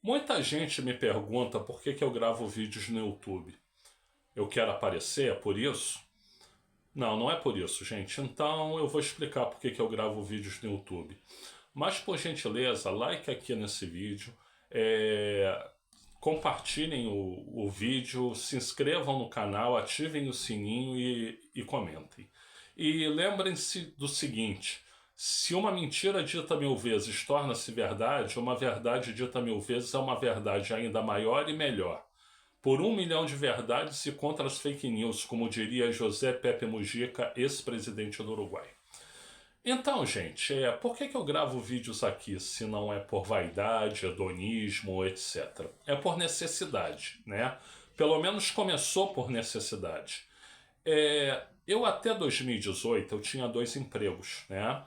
Muita gente me pergunta por que eu gravo vídeos no YouTube. Eu quero aparecer, é por isso? Não, não é por isso, gente. Então eu vou explicar por que eu gravo vídeos no YouTube. Mas, por gentileza, like aqui nesse vídeo, compartilhem o vídeo, se inscrevam no canal, ativem o sininho e comentem. E lembrem-se do seguinte: se uma mentira dita 1000 vezes torna-se verdade, uma verdade dita 1000 vezes é uma verdade ainda maior e melhor. Por 1 milhão de verdades e contra as fake news, como diria José Pepe Mujica, ex-presidente do Uruguai. Então, gente, por que eu gravo vídeos aqui se não é por vaidade, hedonismo, etc? É por necessidade, né? Pelo menos começou por necessidade. Eu até 2018 eu tinha 2 empregos, né?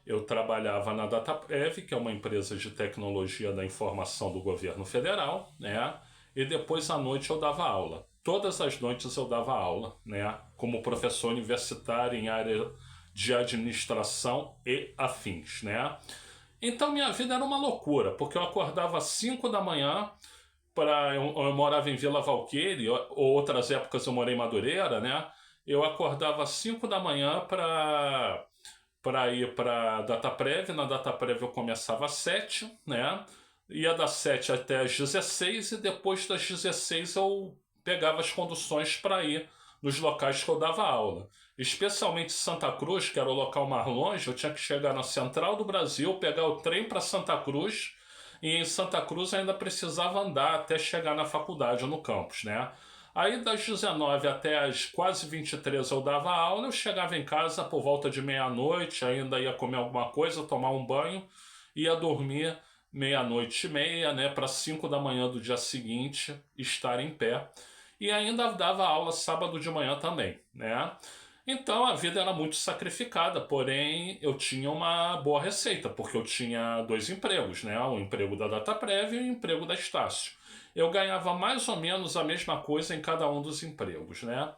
Eu trabalhava na Dataprev, que é uma empresa de tecnologia da informação do governo federal, né? E depois à noite eu dava aula. Todas as noites eu dava aula, né? Como professor universitário em área de administração e afins, né? Então minha vida era uma loucura, porque eu acordava às 5 da manhã, eu morava em Vila Valqueire, ou outras épocas eu morei em Madureira, né? Eu acordava às 5 da manhã para ir para Dataprev. Na Dataprev eu começava às 7, né? Ia das 7 até às 16 e depois das 16 eu pegava as conduções para ir nos locais que eu dava aula. Especialmente Santa Cruz, que era o local mais longe, eu tinha que chegar na Central do Brasil, pegar o trem para Santa Cruz, e em Santa Cruz ainda precisava andar até chegar na faculdade ou no campus, né? Aí das 19 até as quase 23 eu dava aula, eu chegava em casa por volta de meia-noite, ainda ia comer alguma coisa, tomar um banho, ia dormir meia-noite e meia, né, para 5 da manhã do dia seguinte estar em pé. E ainda dava aula sábado de manhã também, né? Então a vida era muito sacrificada, porém eu tinha uma boa receita, porque eu tinha 2 empregos, né? O emprego da Dataprev e o emprego da Estácio. Eu ganhava mais ou menos a mesma coisa em cada um dos empregos, né?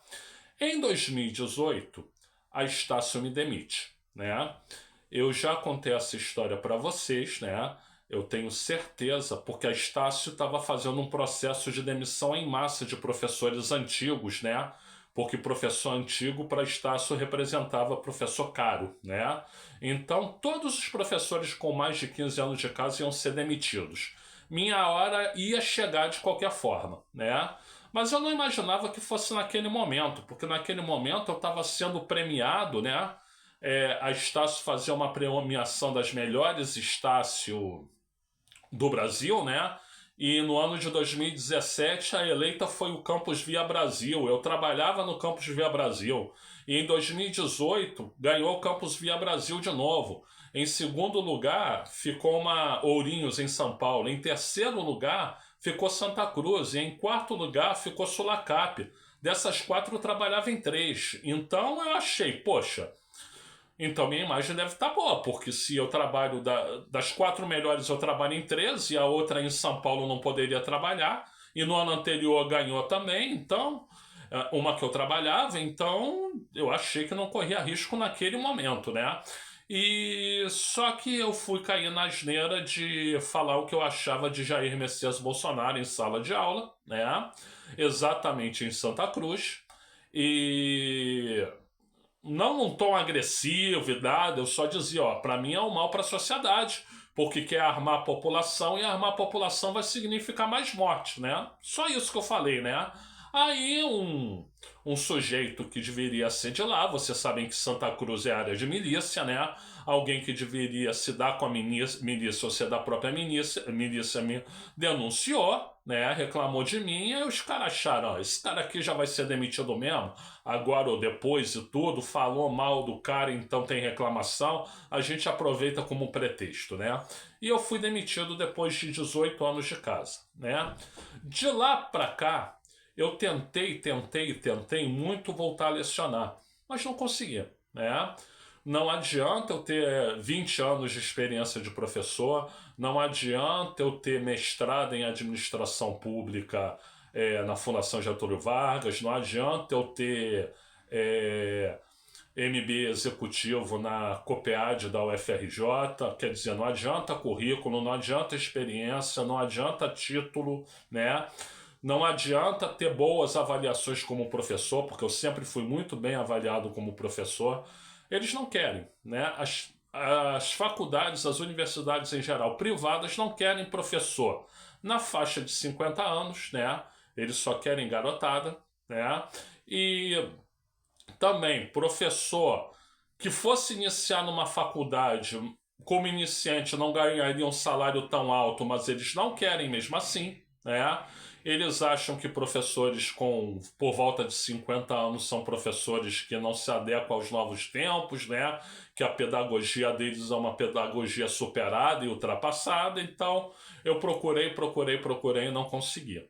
Em 2018, a Estácio me demite, né? Eu já contei essa história para vocês, né? Eu tenho certeza, porque a Estácio estava fazendo um processo de demissão em massa de professores antigos, né? Porque professor antigo para Estácio representava professor caro, né? Então todos os professores com mais de 15 anos de casa iam ser demitidos. Minha hora ia chegar de qualquer forma, né? Mas eu não imaginava que fosse naquele momento, porque naquele momento eu estava sendo premiado, né? A Estácio fazia uma premiação das melhores Estácio do Brasil, né? E no ano de 2017 a eleita foi o Campus Via Brasil. Eu trabalhava no Campus Via Brasil. E em 2018 ganhou o Campus Via Brasil de novo. Em segundo lugar ficou uma Ourinhos em São Paulo. Em terceiro lugar ficou Santa Cruz. E em quarto lugar ficou Sulacap. Dessas 4 eu trabalhava em 3. Então eu achei, poxa, então minha imagem deve estar boa, porque se eu trabalho das 4 melhores eu trabalho em 3 e a outra em São Paulo não poderia trabalhar, e no ano anterior ganhou também, então uma que eu trabalhava, então eu achei que não corria risco naquele momento, né? E só que eu fui cair na asneira de falar o que eu achava de Jair Messias Bolsonaro em sala de aula, né? Exatamente em Santa Cruz. E não num tom agressivo e nada, eu só dizia, ó, pra mim é um mal pra sociedade, porque quer armar a população e armar a população vai significar mais morte, né? Só isso que eu falei, né? Aí um sujeito que deveria ser de lá, vocês sabem que Santa Cruz é área de milícia, né? Alguém que deveria se dar com a milícia ou ser da própria milícia me denunciou, né? Reclamou de mim, e os caras acharam, ó, esse cara aqui já vai ser demitido mesmo, agora ou depois e tudo, falou mal do cara, então tem reclamação, a gente aproveita como pretexto, né? E eu fui demitido depois de 18 anos de casa, né? De lá pra cá, eu tentei muito voltar a lecionar, mas não conseguia, né? Não adianta eu ter 20 anos de experiência de professor, não adianta eu ter mestrado em administração pública na Fundação Getúlio Vargas, não adianta eu ter MBA executivo na COPEAD da UFRJ, quer dizer, não adianta currículo, não adianta experiência, não adianta título, né? Não adianta ter boas avaliações como professor, porque eu sempre fui muito bem avaliado como professor. Eles não querem, né? As faculdades, as universidades em geral, privadas, não querem professor na faixa de 50 anos, né? Eles só querem garotada, né? E também professor que fosse iniciar numa faculdade como iniciante não ganharia um salário tão alto, mas eles não querem mesmo assim, né? Eles acham que professores com por volta de 50 anos são professores que não se adequam aos novos tempos, né? Que a pedagogia deles é uma pedagogia superada e ultrapassada. Então eu procurei e não consegui.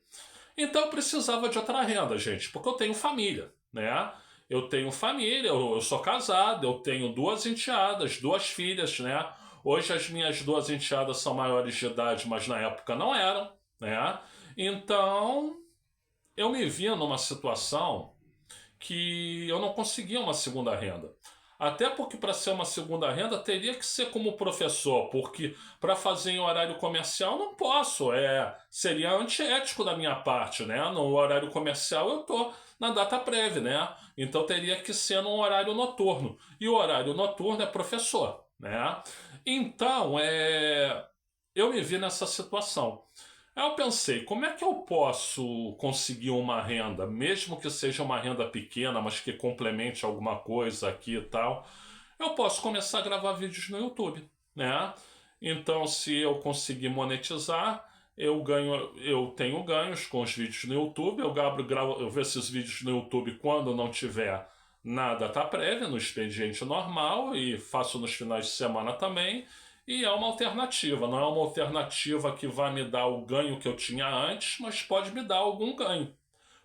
Então eu precisava de outra renda, gente, porque eu tenho família, né? Eu tenho família, eu sou casado, eu tenho duas enteadas, duas filhas, né? Hoje as minhas duas enteadas são maiores de idade, mas na época não eram, né? Então eu me vi numa situação que eu não conseguia uma segunda renda. Até porque para ser uma segunda renda teria que ser como professor, porque para fazer em horário comercial não posso, seria antiético da minha parte, né? No horário comercial eu tô na data prévia, né? Então teria que ser num horário noturno. E o horário noturno é professor, né? Então, eu me vi nessa situação. Aí eu pensei, como é que eu posso conseguir uma renda, mesmo que seja uma renda pequena, mas que complemente alguma coisa aqui e tal? Eu posso começar a gravar vídeos no YouTube, né? Então, se eu conseguir monetizar, eu tenho ganhos com os vídeos no YouTube. Eu vejo esses vídeos no YouTube quando não tiver na data prévia, no expediente normal, e faço nos finais de semana também. E é uma alternativa, não é uma alternativa que vai me dar o ganho que eu tinha antes, mas pode me dar algum ganho.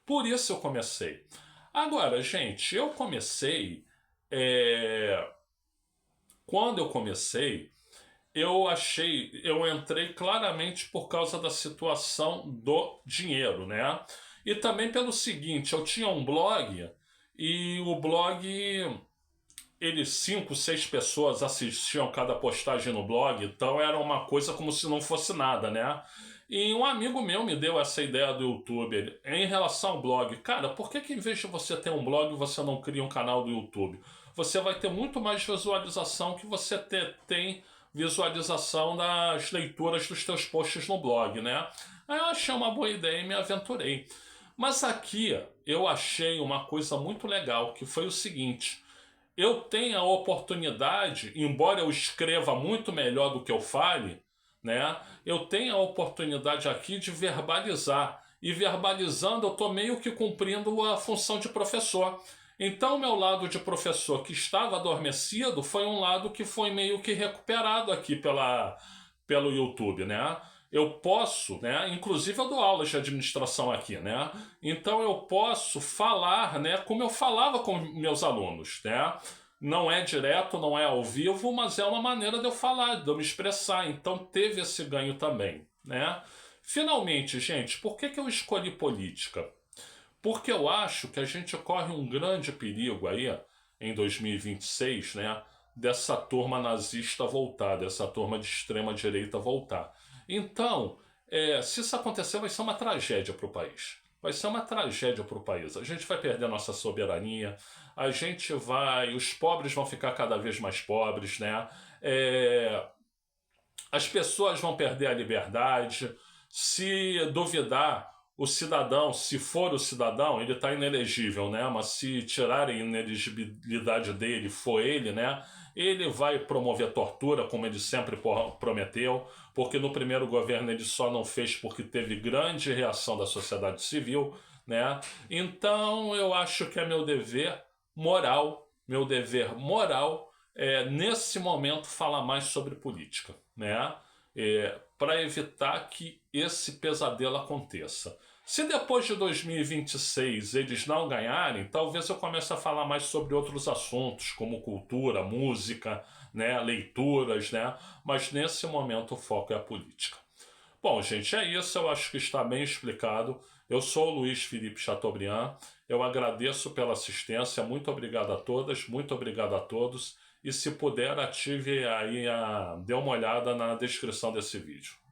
Por isso eu comecei. Agora, gente, eu comecei. é, Quando eu comecei, eu entrei claramente por causa da situação do dinheiro, né? E também pelo seguinte, eu tinha um blog e o blog eles cinco, seis pessoas assistiam cada postagem no blog, então era uma coisa como se não fosse nada, né? E um amigo meu me deu essa ideia do YouTube em relação ao blog. Cara, por que que em vez de você ter um blog, você não cria um canal do YouTube? Você vai ter muito mais visualização que você tem visualização das leituras dos teus posts no blog, né? Aí eu achei uma boa ideia e me aventurei. Mas aqui eu achei uma coisa muito legal, que foi o seguinte: eu tenho a oportunidade, embora eu escreva muito melhor do que eu fale, né? Eu tenho a oportunidade aqui de verbalizar. E verbalizando, eu estou meio que cumprindo a função de professor. Então, o meu lado de professor que estava adormecido foi um lado que foi meio que recuperado aqui pelo YouTube, né? Eu posso, né? Inclusive eu dou aulas de administração aqui, né? Então eu posso falar, né? Como eu falava com meus alunos, né? Não é direto, não é ao vivo, mas é uma maneira de eu falar, de eu me expressar. Então teve esse ganho também, né? Finalmente, gente, por que que eu escolhi política? Porque eu acho que a gente corre um grande perigo aí, em 2026, né? Dessa turma nazista voltar, dessa turma de extrema direita voltar. Então, se isso acontecer, vai ser uma tragédia para o país. Vai ser uma tragédia para o país. A gente vai perder a nossa soberania, a gente vai. Os pobres vão ficar cada vez mais pobres, né? As pessoas vão perder a liberdade. Se duvidar, o cidadão, se for o cidadão, ele está inelegível, né? Mas se tirarem a inelegibilidade dele, for ele, né? Ele vai promover tortura, como ele sempre prometeu, porque no primeiro governo ele só não fez porque teve grande reação da sociedade civil, né? Então eu acho que é meu dever moral, nesse momento falar mais sobre política, né? Para evitar que esse pesadelo aconteça. Se depois de 2026 eles não ganharem, talvez eu comece a falar mais sobre outros assuntos, como cultura, música, né, leituras, né? Mas nesse momento o foco é a política. Bom, gente, é isso. Eu acho que está bem explicado. Eu sou o Luiz Felipe Chateaubriand Eu agradeço pela assistência, muito obrigado a todas, muito obrigado a todos. E se puder, ative aí dê uma olhada na descrição desse vídeo.